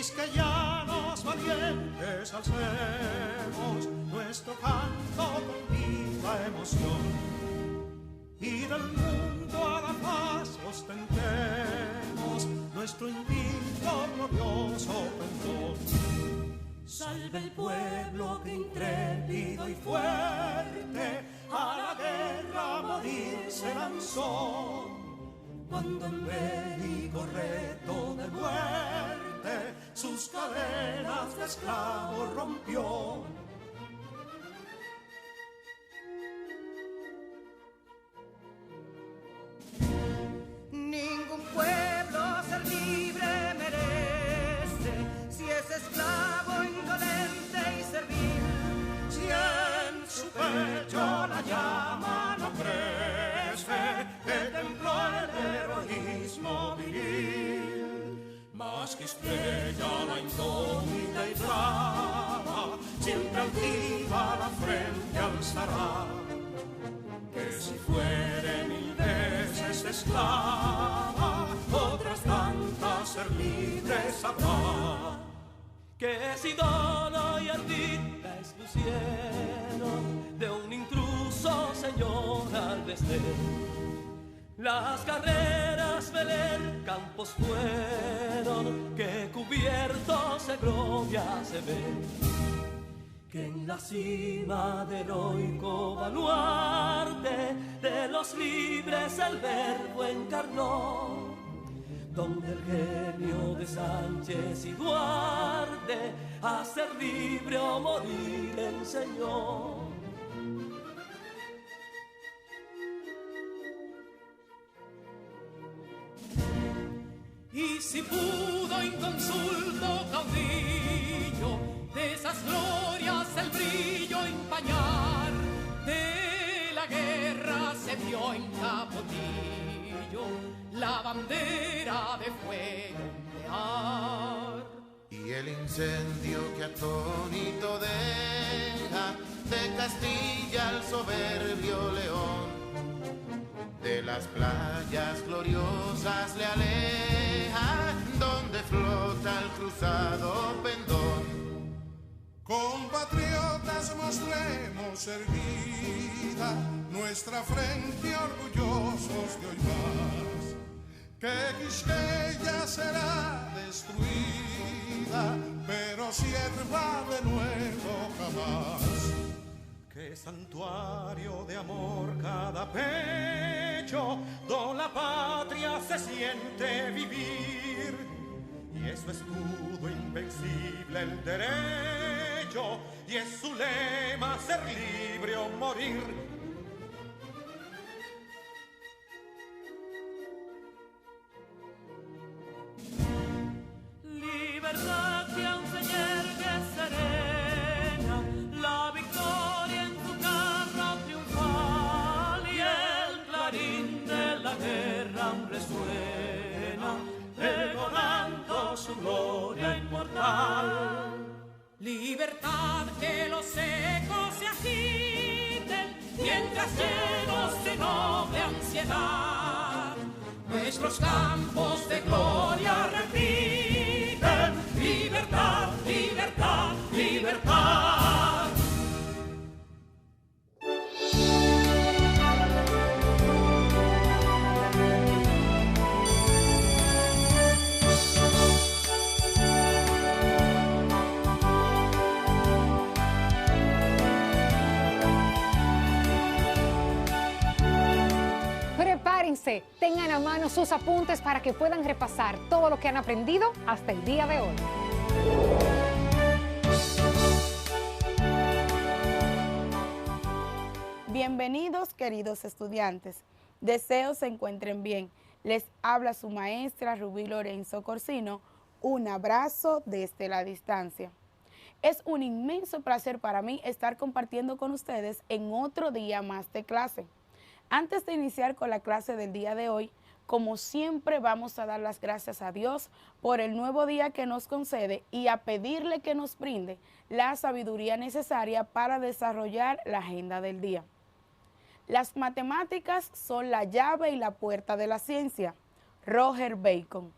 quisqueyanos valientes alcemos nuestro canto con viva emoción, y del mundo a la paz ostentemos nuestro invicto glorioso pendón. Salve el pueblo que intrépido y fuerte a la guerra a morir se lanzó, cuando en bélico reto de muerte sus cadenas de esclavos rompió. Ningún pueblo ser libre merece si es esclavo, indolente y servil. Si en su pecho la llama no crece, que templó el heroísmo viril. Más que estrella la indómita y brava, siempre altiva la frente alzará, que si fuere mil veces esclava, otras tantas ser libre sabrá. Que si dono y ardita expusieron de un intruso señor al desdén. Las carreras veler campos fueron, que cubiertos de gloria se ven. Que en la cima del heroico baluarte de los libres el verbo encarnó, donde el genio de Sánchez y Duarte a ser libre o morir enseñó. Y si pudo inconsulto caudillo de esas glorias el brillo empañar, de la guerra se vio en Capotillo la bandera de fuego ondear. Y el incendio que atónito deja de Castilla al soberbio león, de las playas gloriosas le aleja, donde flota el cruzado pendón. Compatriotas, mostremos erguida nuestra frente orgullosos de hoy más, que Quisqueya será destruida, pero sierva de nuevo jamás. Que santuario de amor cada pecho, donde la patria se siente vivir, y es su escudo invencible el derecho, y es su lema ser libre o morir. Libertad que aún se yergue serena, la victoria en su carro triunfal, y el clarín de la guerra aún resuena, pregonando su gloria inmortal. Libertad, que los ecos se agiten, mientras llenos de noble ansiedad, nuestros campos de gloria repiten: libertad, libertad, libertad. Prepárense, tengan a mano sus apuntes para que puedan repasar todo lo que han aprendido hasta el día de hoy. Bienvenidos, queridos estudiantes. Deseo se encuentren bien. Les habla su maestra Rubí Lorenzo Corsino. Un abrazo desde la distancia. Es un inmenso placer para mí estar compartiendo con ustedes en otro día más de clase. Antes de iniciar con la clase del día de hoy, como siempre vamos a dar las gracias a Dios por el nuevo día que nos concede y a pedirle que nos brinde la sabiduría necesaria para desarrollar la agenda del día. Las matemáticas son la llave y la puerta de la ciencia. Roger Bacon.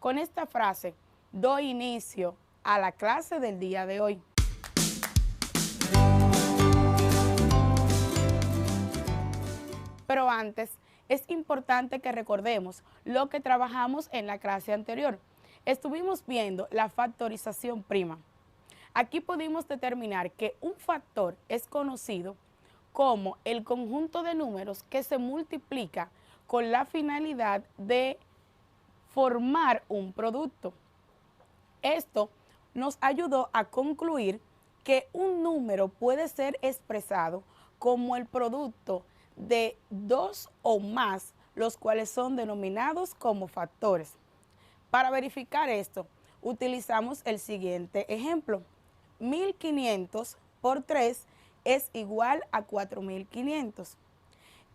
Con esta frase, doy inicio a la clase del día de hoy. Pero antes, es importante que recordemos lo que trabajamos en la clase anterior. Estuvimos viendo la factorización prima. Aquí pudimos determinar que un factor es conocido como el conjunto de números que se multiplica con la finalidad de formar un producto. Esto nos ayudó a concluir que un número puede ser expresado como el producto de dos o más, los cuales son denominados como factores. Para verificar esto, utilizamos el siguiente ejemplo. 1500 por 3 es igual a 4500,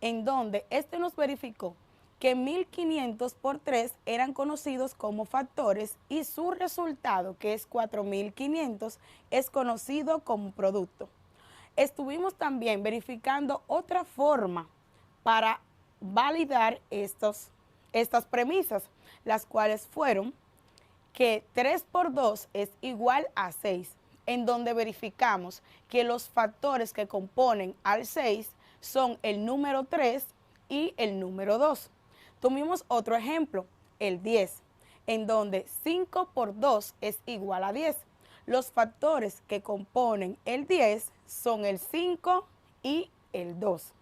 en donde este nos verificó que 1500 por 3 eran conocidos como factores y su resultado, que es 4500, es conocido como producto. Estuvimos también verificando otra forma para validar estas premisas, las cuales fueron que 3 por 2 es igual a 6, en donde verificamos que los factores que componen al 6 son el número 3 y el número 2. Tuvimos otro ejemplo, el 10, en donde 5 por 2 es igual a 10. Los factores que componen el 10 son el 5 y el 2.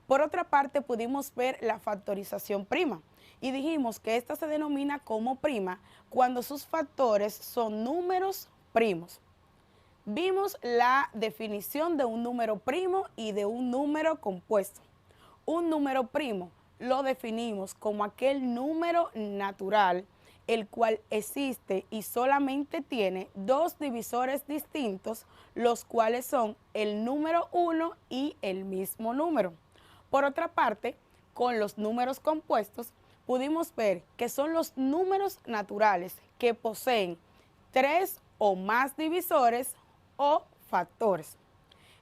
Por otra parte, pudimos ver la factorización prima y dijimos que esta se denomina como prima cuando sus factores son números primos. Vimos la definición de un número primo y de un número compuesto. Un número primo lo definimos como aquel número natural el cual existe y solamente tiene dos divisores distintos, los cuales son el número 1 y el mismo número. Por otra parte, con los números compuestos, pudimos ver que son los números naturales que poseen 3 o más divisores o factores.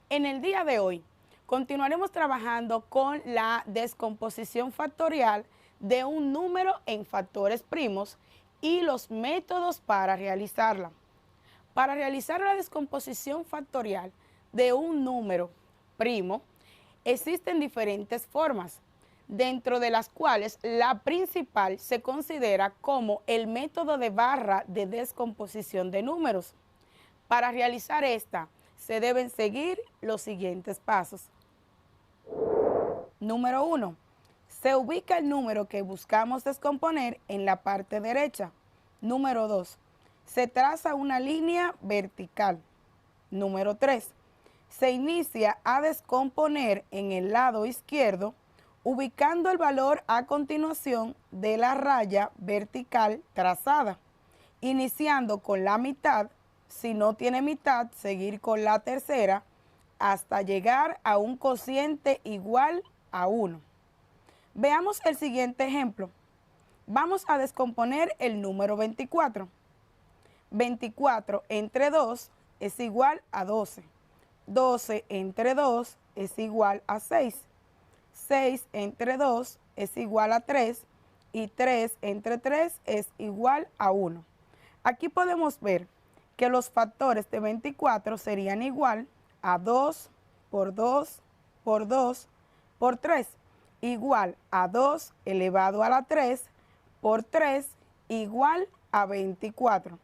En el día de hoy, continuaremos trabajando con la descomposición factorial de un número en factores primos y los métodos para realizarla. Para realizar la descomposición factorial de un número primo, existen diferentes formas, dentro de las cuales la principal se considera como el método de barra de descomposición de números. Para realizar esta, se deben seguir los siguientes pasos. Número 1. Se ubica el número que buscamos descomponer en la parte derecha. Número 2. Se traza una línea vertical. Número 3. Se inicia a descomponer en el lado izquierdo, ubicando el valor a continuación de la raya vertical trazada, iniciando con la mitad. Si no tiene mitad, seguir con la tercera hasta llegar a un cociente igual a 1. Veamos el siguiente ejemplo. Vamos a descomponer el número 24. 24 entre 2 es igual a 12. 12 entre 2 es igual a 6. 6 entre 2 es igual a 3. Y 3 entre 3 es igual a 1. Aquí podemos ver que los factores de 24 serían igual a 2 por 2 por 2 por 3, igual a 2 elevado a la 3 por 3 igual a 24.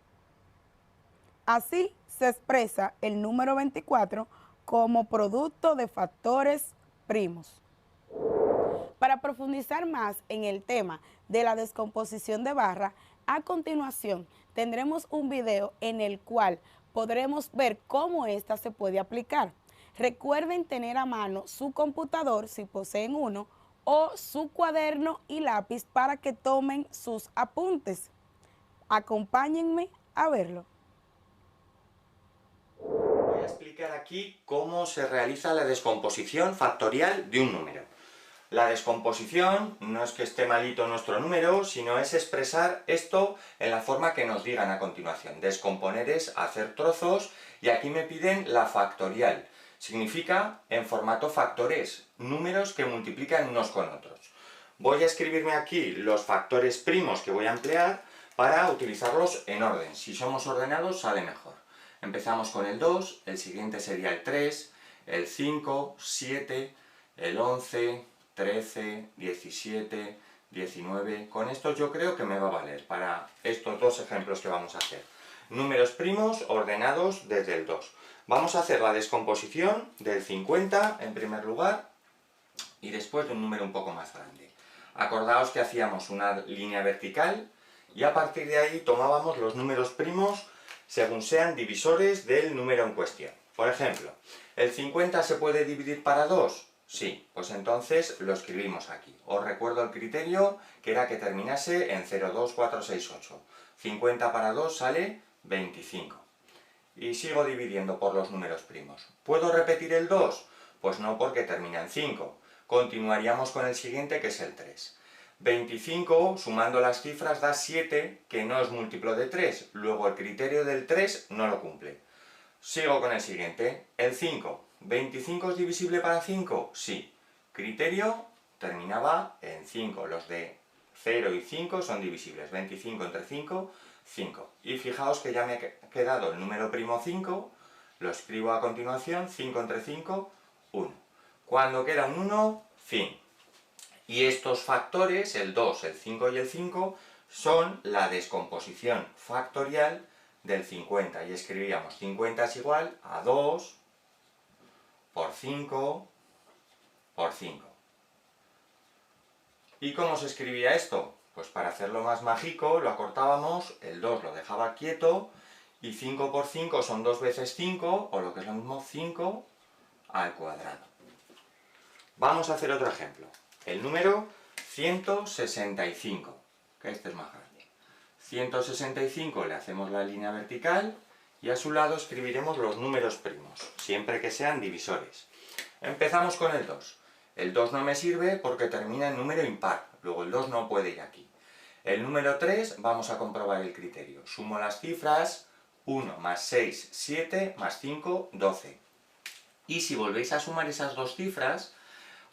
Así se expresa el número 24 como producto de factores primos. Para profundizar más en el tema de la descomposición de barra, a continuación tendremos un video en el cual podremos ver cómo esta se puede aplicar. Recuerden tener a mano su computador si poseen uno o su cuaderno y lápiz para que tomen sus apuntes. Acompáñenme a verlo. Voy a explicar aquí cómo se realiza la descomposición factorial de un número. La descomposición no es que esté malito nuestro número, sino es expresar esto en la forma que nos digan a continuación. Descomponer es hacer trozos y aquí me piden la factorial. Significa en formato factores, números que multiplican unos con otros. Voy a escribirme aquí los factores primos que voy a emplear para utilizarlos en orden. Si somos ordenados sale mejor. Empezamos con el 2, el siguiente sería el 3, el 5, 7, el 11, 13, 17, 19... Con esto yo creo que me va a valer para estos dos ejemplos que vamos a hacer. Números primos ordenados desde el 2. Vamos a hacer la descomposición del 50 en primer lugar y después de un número un poco más grande. Acordaos que hacíamos una línea vertical y a partir de ahí tomábamos los números primos según sean divisores del número en cuestión. Por ejemplo, ¿el 50 se puede dividir para 2? Sí, pues entonces lo escribimos aquí. Os recuerdo el criterio, que era que terminase en 0, 2, 4, 6, 8. 50 para 2 sale 25. Y sigo dividiendo por los números primos. ¿Puedo repetir el 2? Pues no, porque termina en 5. Continuaríamos con el siguiente, que es el 3. 25, sumando las cifras, da 7, que no es múltiplo de 3. Luego el criterio del 3 no lo cumple. Sigo con el siguiente, el 5. ¿25 es divisible para 5? Sí. Criterio terminaba en 5. Los de 0 y 5 son divisibles. 25 entre 5, 5. Y fijaos que ya me ha quedado el número primo 5. Lo escribo a continuación. 5 entre 5, 1. Cuando queda un 1, fin. Y estos factores, el 2, el 5 y el 5, son la descomposición factorial del 50. Y escribíamos 50 es igual a 2 por 5 por 5. ¿Y cómo se escribía esto? Pues para hacerlo más mágico lo acortábamos, el 2 lo dejaba quieto, y 5 por 5 son 2 veces 5, o lo que es lo mismo, 5 al cuadrado. Vamos a hacer otro ejemplo. El número 165, que este es más grande. 165 le hacemos la línea vertical y a su lado escribiremos los números primos, siempre que sean divisores. Empezamos con el 2. El 2 no me sirve porque termina en número impar, luego el 2 no puede ir aquí. El número 3, vamos a comprobar el criterio. Sumo las cifras, 1 más 6, 7, más 5, 12. Y si volvéis a sumar esas dos cifras,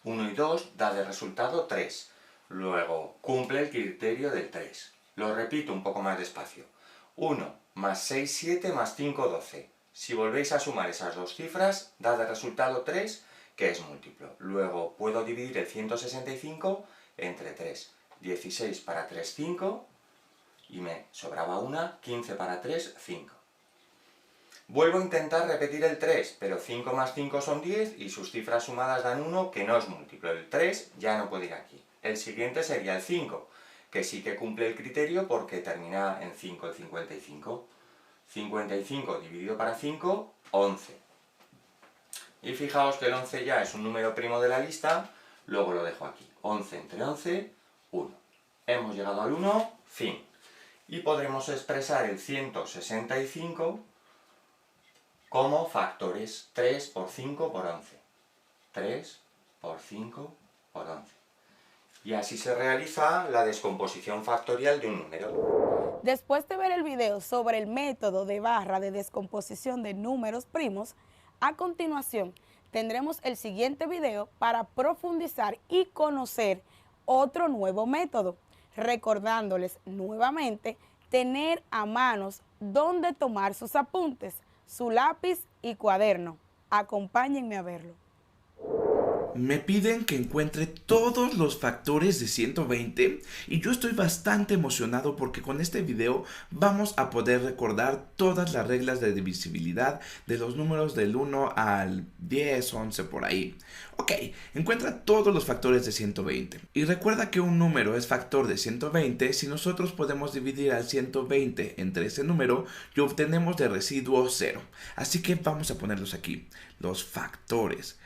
1 y 2 da de resultado 3. Luego cumple el criterio del 3. Lo repito un poco más despacio. 1 más 6, 7 más 5, 12. Si volvéis a sumar esas dos cifras, da de resultado 3, que es múltiplo. Luego puedo dividir el 165 entre 3. 16 para 3, 5. Y me sobraba una, 15 para 3, 5. Vuelvo a intentar repetir el 3, pero 5 más 5 son 10 y sus cifras sumadas dan 1, que no es múltiplo. El 3 ya no puede ir aquí. El siguiente sería el 5, que sí que cumple el criterio porque termina en 5 el 55. 55 dividido para 5, 11. Y fijaos que el 11 ya es un número primo de la lista, luego lo dejo aquí. 11 entre 11, 1. Hemos llegado al 1, fin. Y podremos expresar el 165 como factores 3 por 5 por 11. 3 por 5 por 11. Y así se realiza la descomposición factorial de un número. Después de ver el video sobre el método de barra de descomposición de números primos, a continuación tendremos el siguiente video para profundizar y conocer otro nuevo método, recordándoles nuevamente tener a manos donde tomar sus apuntes, su lápiz y cuaderno. Acompáñenme a verlo. Me piden que encuentre todos los factores de 120 y yo estoy bastante emocionado porque con este video vamos a poder recordar todas las reglas de divisibilidad de los números del 1 al 10, 11 por ahí. Ok, encuentra todos los factores de 120 y recuerda que un número es factor de 120 si nosotros podemos dividir al 120 entre ese número y obtenemos de residuo 0. Así que vamos a ponerlos aquí, los factores,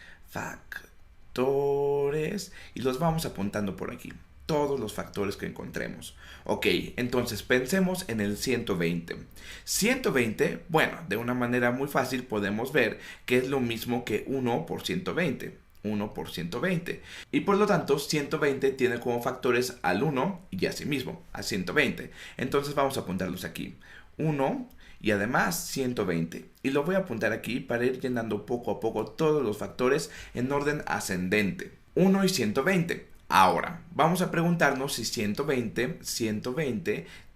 y los vamos apuntando por aquí, todos los factores que encontremos. Ok, entonces pensemos en el 120. 120, bueno, de una manera muy fácil podemos ver que es lo mismo que 1 por 120. 1 por 120. Y por lo tanto, 120 tiene como factores al 1 y a sí mismo, a 120. Entonces vamos a apuntarlos aquí. 1 y además 120. Y lo voy a apuntar aquí para ir llenando poco a poco todos los factores en orden ascendente. 1 y 120. Ahora, vamos a preguntarnos si 120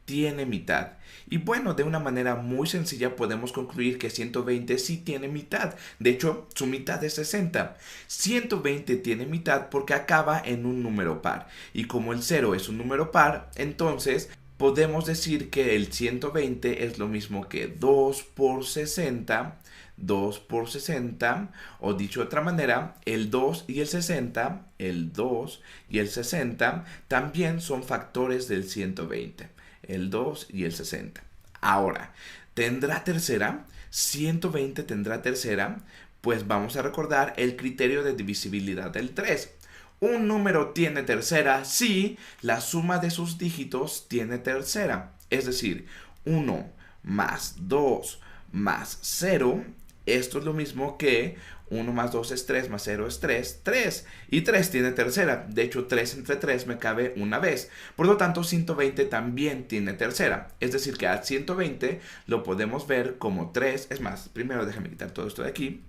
tiene mitad. Y bueno, de una manera muy sencilla podemos concluir que 120 sí tiene mitad. De hecho, su mitad es 60. 120 tiene mitad porque acaba en un número par. Y como el 0 es un número par, entonces podemos decir que el 120 es lo mismo que 2 por 60. 2 por 60, o dicho de otra manera, el 2 y el 60, el 2 y el 60 también son factores del 120. El 2 y el 60. Ahora, ¿tendrá tercera? 120 tendrá tercera. Pues vamos a recordar el criterio de divisibilidad del 3. Un número tiene tercera si la suma de sus dígitos tiene tercera. Es decir, 1 más 2 más 0. Esto es lo mismo que 1 más 2 es 3, más 0 es 3, 3. Y 3 tiene tercera. De hecho, 3 entre 3 me cabe una vez. Por lo tanto, 120 también tiene tercera. Es decir, que a 120 lo podemos ver como 3. Es más, primero déjame quitar todo esto de aquí.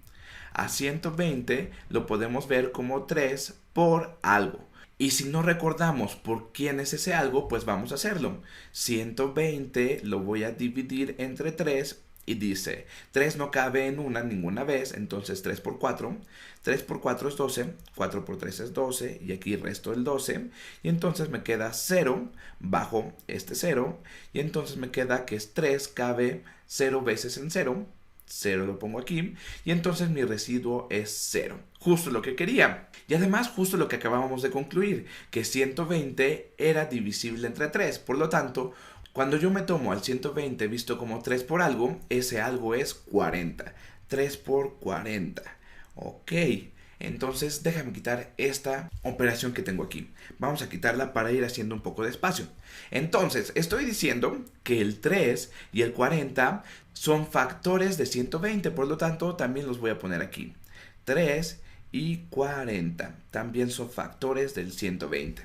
A 120 lo podemos ver como 3 por algo. Y si no recordamos por quién es ese algo, pues vamos a hacerlo. 120 lo voy a dividir entre 3. Y dice, 3 no cabe en ninguna vez, entonces 3 por 4. 3 por 4 es 12, 4 por 3 es 12, y aquí resto el 12. Y entonces me queda 0 bajo este 0. Y entonces me queda que es 3 cabe 0 veces en 0. 0 lo pongo aquí. Y entonces mi residuo es 0. Justo lo que quería. Y además justo lo que acabábamos de concluir, que 120 era divisible entre 3. Por lo tanto, cuando yo me tomo al 120 visto como 3 por algo, ese algo es 40. 3 por 40. Ok, entonces déjame quitar esta operación que tengo aquí. Vamos a quitarla para ir haciendo un poco de espacio. Entonces, estoy diciendo que el 3 y el 40 son factores de 120. Por lo tanto, también los voy a poner aquí. 3 y 40 también son factores del 120.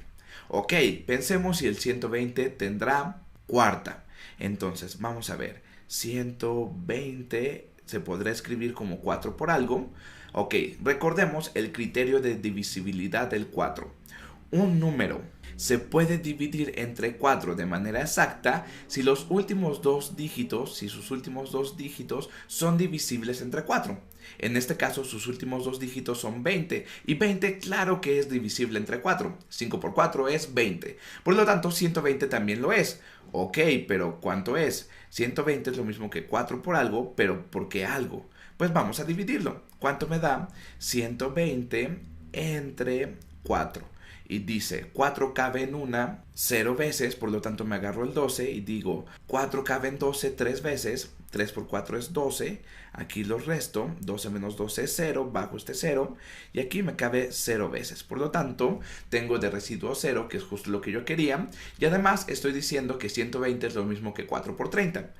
Ok, pensemos si el 120 tendrá cuarta. Entonces, vamos a ver. 120 se podrá escribir como 4 por algo. Ok, recordemos el criterio de divisibilidad del 4. Un número se puede dividir entre 4 de manera exacta si los últimos dos dígitos, son divisibles entre 4. En este caso, sus últimos dos dígitos son 20. Y 20, claro que es divisible entre 4. 5 por 4 es 20. Por lo tanto, 120 también lo es. Ok, pero ¿cuánto es? 120 es lo mismo que 4 por algo, pero ¿por qué algo? Pues vamos a dividirlo. ¿Cuánto me da? 120 entre 4. Y dice, 4 cabe en 0 veces, por lo tanto me agarro el 12 y digo, 4 cabe en 12 3 veces, 3 por 4 es 12, aquí los resto, 12 menos 12 es 0, bajo este 0, y aquí me cabe 0 veces. Por lo tanto, tengo de residuo 0, que es justo lo que yo quería, y además estoy diciendo que 120 es lo mismo que 4 por 30,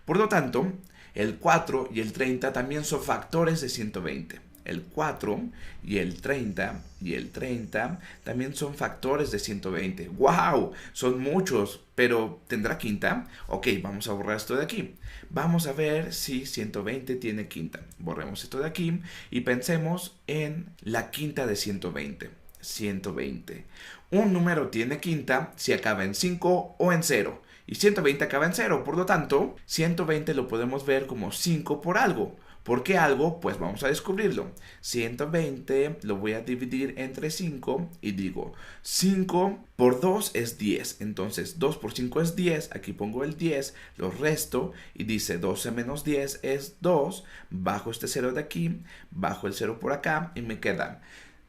Por lo tanto, el 4 y el 30 también son factores de 120. El 4 y el 30 también son factores de 120. ¡Wow! Son muchos, pero ¿tendrá quinta? Ok, vamos a borrar esto de aquí. Vamos a ver si 120 tiene quinta. Borremos esto de aquí y pensemos en la quinta de 120. 120. Un número tiene quinta si acaba en 5 o en 0. Y 120 acaba en 0. Por lo tanto, 120 lo podemos ver como 5 por algo. ¿Por qué algo? Pues vamos a descubrirlo. 120 lo voy a dividir entre 5 y digo 5 por 2 es 10. Entonces 2 por 5 es 10. Aquí pongo el 10, lo resto y dice 12 menos 10 es 2. Bajo este 0 de aquí, bajo el 0 por acá y me quedan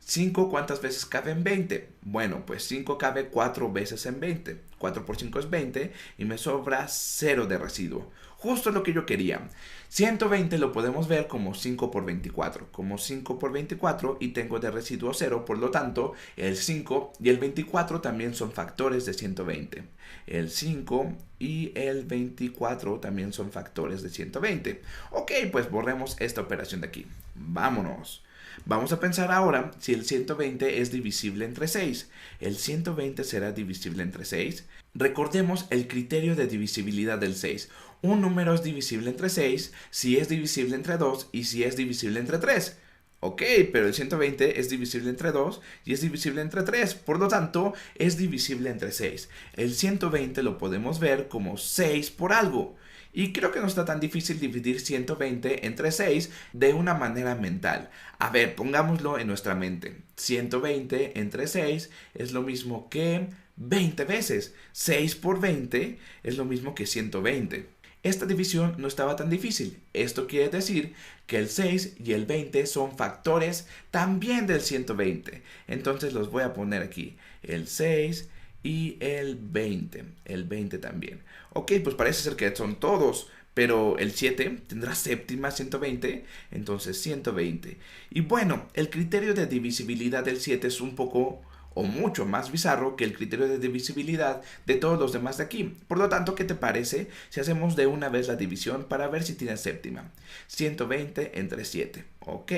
5, ¿cuántas veces cabe en 20? Bueno, pues 5 cabe 4 veces en 20. 4 por 5 es 20 y me sobra 0 de residuo. Justo lo que yo quería. 120 lo podemos ver como 5 por 24. Como 5 por 24 y tengo de residuo 0. Por lo tanto, el 5 y el 24 también son factores de 120. El 5 y el 24 también son factores de 120. Ok, pues borremos esta operación de aquí. Vámonos. Vamos a pensar ahora si el 120 es divisible entre 6. ¿El 120 será divisible entre 6? Recordemos el criterio de divisibilidad del 6. Un número es divisible entre 6 si es divisible entre 2 y si es divisible entre 3. Ok, pero el 120 es divisible entre 2 y es divisible entre 3. Por lo tanto, es divisible entre 6. El 120 lo podemos ver como 6 por algo. Y creo que no está tan difícil dividir 120 entre 6 de una manera mental. A ver, pongámoslo en nuestra mente. 120 entre 6 es lo mismo que 20 veces. 6 por 20 es lo mismo que 120. Esta división no estaba tan difícil. Esto quiere decir que el 6 y el 20 son factores también del 120. Entonces los voy a poner aquí. El 6 y el 20. El 20 también. Ok, pues parece ser que son todos. Pero el 7 tendrá séptima 120. Entonces 120. Y bueno, el criterio de divisibilidad del 7 es un poco o mucho más bizarro que el criterio de divisibilidad de todos los demás de aquí. Por lo tanto, ¿qué te parece si hacemos de una vez la división para ver si tiene séptima? 120 entre 7. Ok,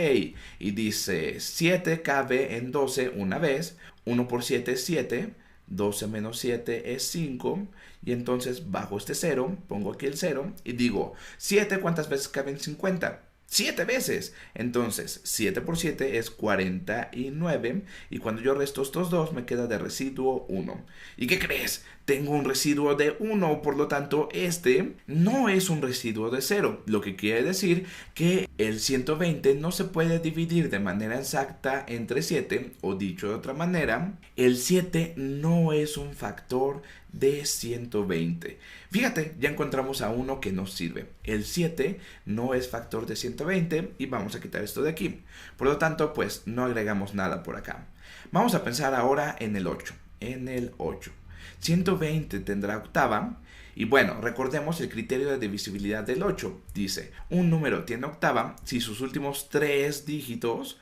y dice 7 cabe en 12 una vez. 1 por 7 es 7. 12 menos 7 es 5. Y entonces bajo este 0, pongo aquí el 0 y digo, 7 ¿cuántas veces cabe en 50? 7 veces. Entonces, 7 por 7 es 49. Y cuando yo resto estos dos, me queda de residuo 1. ¿Y qué crees? Tengo un residuo de 1. Por lo tanto, este no es un residuo de 0. Lo que quiere decir que el 120 no se puede dividir de manera exacta entre 7. O dicho de otra manera, el 7 no es un factor de 120. Fíjate, ya encontramos a uno que nos sirve. El 7 no es factor de 120 y vamos a quitar esto de aquí. Por lo tanto, pues no agregamos nada por acá. Vamos a pensar ahora en el 8. En el 8. 120 tendrá octava. Y bueno, recordemos el criterio de divisibilidad del 8. Dice, un número tiene octava si sus últimos tres dígitos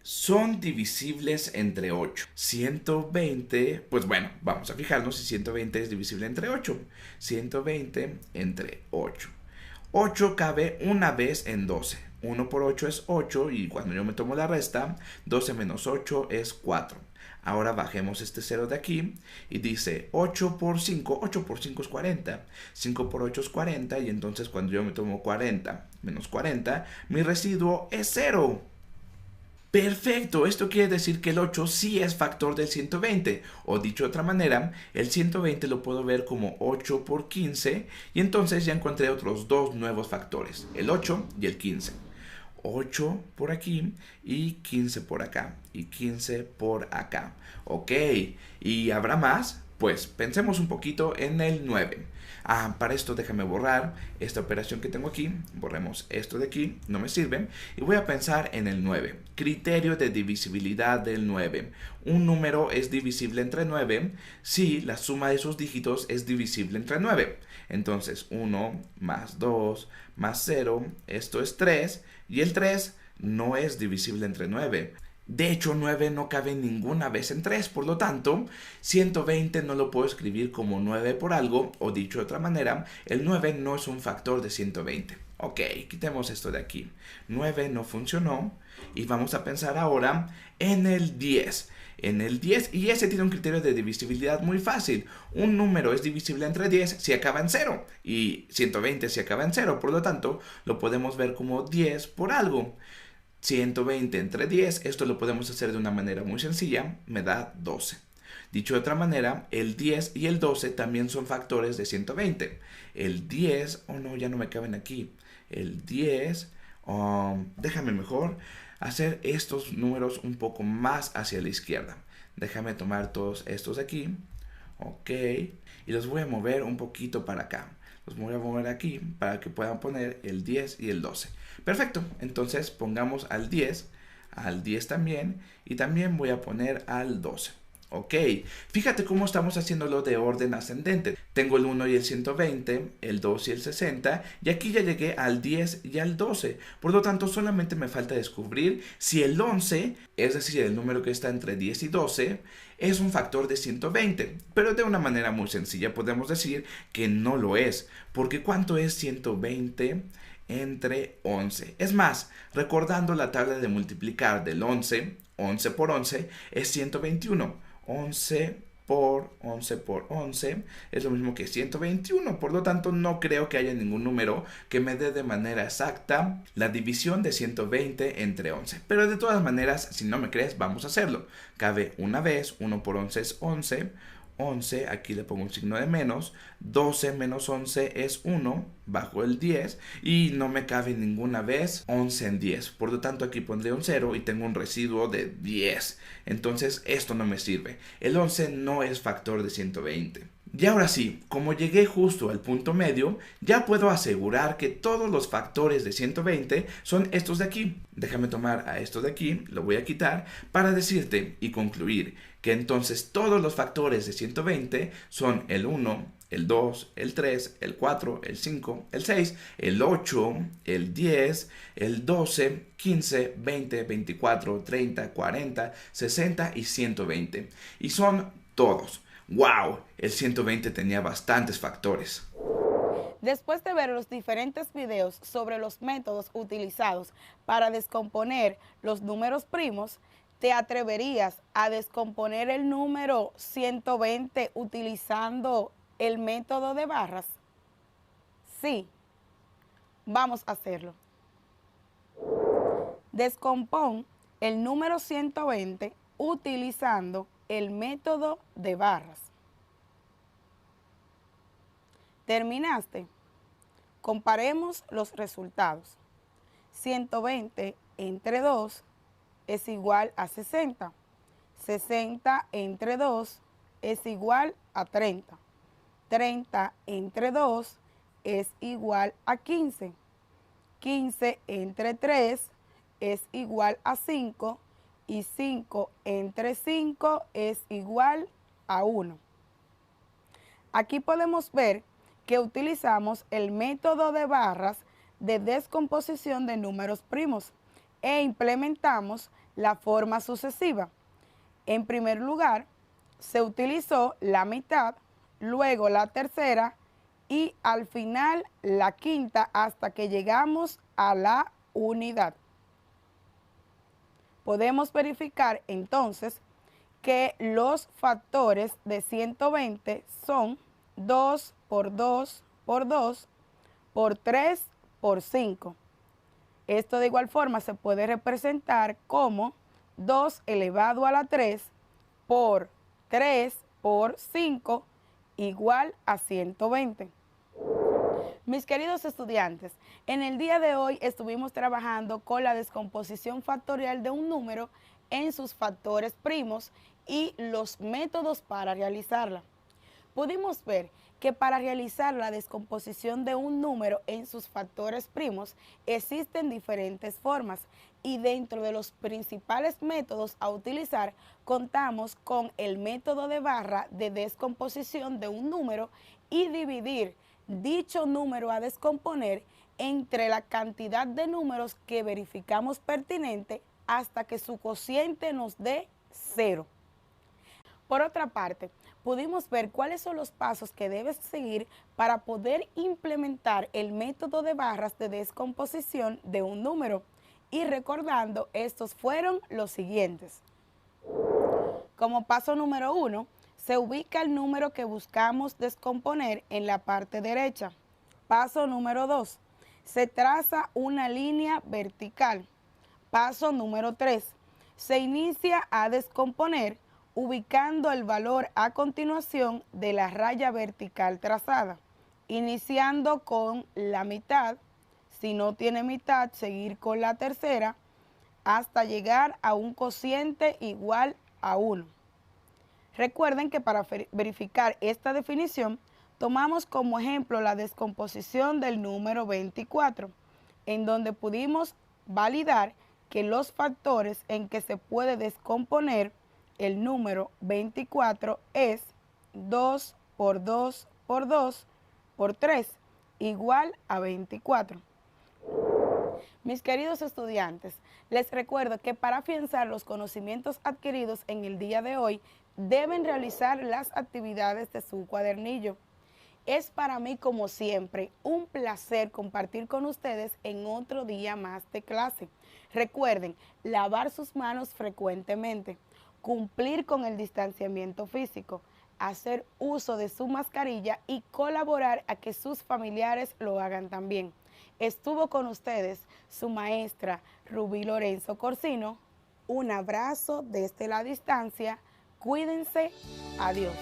son divisibles entre 8. 120, pues bueno, vamos a fijarnos si 120 es divisible entre 8. 120 entre 8. 8 cabe una vez en 12. 1 por 8 es 8 y cuando yo me tomo la resta, 12 menos 8 es 4. Ahora bajemos este 0 de aquí y dice 8 por 5 es 40. 5 por 8 es 40 y entonces cuando yo me tomo 40 menos 40, mi residuo es 0. Perfecto, esto quiere decir que el 8 sí es factor del 120. O dicho de otra manera, el 120 lo puedo ver como 8 por 15 y entonces ya encontré otros dos nuevos factores, el 8 y el 15. 8 por aquí y 15 por acá y 15 por acá. Ok, ¿y habrá más? Pues pensemos un poquito en el 9. Para esto déjame borrar esta operación que tengo aquí. Borremos esto de aquí, no me sirve. Y voy a pensar en el 9. Criterio de divisibilidad del 9. Un número es divisible entre 9 si la suma de sus dígitos es divisible entre 9. Entonces 1 más 2 más 0, esto es 3. Y el 3 no es divisible entre 9. De hecho, 9 no cabe ninguna vez en 3. Por lo tanto, 120 no lo puedo escribir como 9 por algo. O dicho de otra manera, el 9 no es un factor de 120. Ok, quitemos esto de aquí. 9 no funcionó. Y vamos a pensar ahora en el 10. En el 10, y ese tiene un criterio de divisibilidad muy fácil. Un número es divisible entre 10 si acaba en 0 y 120 si acaba en 0. Por lo tanto, lo podemos ver como 10 por algo. 120 entre 10, esto lo podemos hacer de una manera muy sencilla, me da 12. Dicho de otra manera, el 10 y el 12 también son factores de 120. El 10, no, ya no me caben aquí. El 10, déjame mejor hacer estos números un poco más hacia la izquierda. Déjame tomar todos estos de aquí. Ok. Y los voy a mover un poquito para acá. Los voy a mover aquí para que puedan poner el 10 y el 12. Perfecto. Entonces pongamos al 10 también. Y también voy a poner al 12. Ok, fíjate cómo estamos haciéndolo de orden ascendente. Tengo el 1 y el 120, el 2 y el 60, y aquí ya llegué al 10 y al 12. Por lo tanto, solamente me falta descubrir si el 11, es decir, el número que está entre 10 y 12, es un factor de 120. Pero de una manera muy sencilla podemos decir que no lo es, porque ¿cuánto es 120 entre 11? Es más, recordando la tabla de multiplicar del 11, 11 por 11 es 121. 11 por 11 por 11 es lo mismo que 121. Por lo tanto, no creo que haya ningún número que me dé de manera exacta la división de 120 entre 11. Pero de todas maneras, si no me crees, vamos a hacerlo. Cabe una vez, 1 por 11 es 11. 11, aquí le pongo un signo de menos, 12 menos 11 es 1, bajo el 10, y no me cabe ninguna vez 11 en 10, por lo tanto aquí pondré un 0 y tengo un residuo de 10, entonces esto no me sirve, el 11 no es factor de 120. Y ahora sí, como llegué justo al punto medio, ya puedo asegurar que todos los factores de 120 son estos de aquí. Déjame tomar a esto de aquí, lo voy a quitar, para decirte y concluir que entonces todos los factores de 120 son el 1, el 2, el 3, el 4, el 5, el 6, el 8, el 10, el 12, 15, 20, 24, 30, 40, 60 y 120. Y son todos. ¡Wow! El 120 tenía bastantes factores. Después de ver los diferentes videos sobre los métodos utilizados para descomponer los números primos, ¿te atreverías a descomponer el número 120 utilizando el método de barras? Sí, vamos a hacerlo. Descompón el número 120 utilizando el método de barras. ¿Terminaste? Comparemos los resultados. 120 entre 2 es igual a 60. 60 entre 2 es igual a 30. 30 entre 2 es igual a 15. 15 entre 3 es igual a 5. Y 5 entre 5 es igual a 1. Aquí podemos ver que utilizamos el método de barras de descomposición de números primos e implementamos la forma sucesiva. En primer lugar, se utilizó la mitad, luego la tercera y al final la quinta hasta que llegamos a la unidad. Podemos verificar entonces que los factores de 120 son 2 por 2 por 2 por 3 por 5. Esto de igual forma se puede representar como 2 elevado a la 3 por 3 por 5 igual a 120. Mis queridos estudiantes, en el día de hoy estuvimos trabajando con la descomposición factorial de un número en sus factores primos y los métodos para realizarla. Pudimos ver que para realizar la descomposición de un número en sus factores primos existen diferentes formas y dentro de los principales métodos a utilizar contamos con el método de barra de descomposición de un número y dividir dicho número a descomponer entre la cantidad de números que verificamos pertinente hasta que su cociente nos dé 0. Por otra parte, pudimos ver cuáles son los pasos que debes seguir para poder implementar el método de barras de descomposición de un número. Y recordando, estos fueron los siguientes. Como paso número 1, se ubica el número que buscamos descomponer en la parte derecha. Paso número 2, se traza una línea vertical. Paso número 3, se inicia a descomponer ubicando el valor a continuación de la raya vertical trazada, iniciando con la mitad, si no tiene mitad, seguir con la tercera, hasta llegar a un cociente igual a 1. Recuerden que para verificar esta definición, tomamos como ejemplo la descomposición del número 24, en donde pudimos validar que los factores en que se puede descomponer el número 24 es 2 por 2 por 2 por 3, igual a 24. Mis queridos estudiantes, les recuerdo que para afianzar los conocimientos adquiridos en el día de hoy, deben realizar las actividades de su cuadernillo. Es para mí, como siempre, un placer compartir con ustedes en otro día más de clase. Recuerden, lavar sus manos frecuentemente, cumplir con el distanciamiento físico, hacer uso de su mascarilla y colaborar a que sus familiares lo hagan también. Estuvo con ustedes su maestra Rubí Lorenzo Corsino. Un abrazo desde la distancia. Cuídense. Adiós.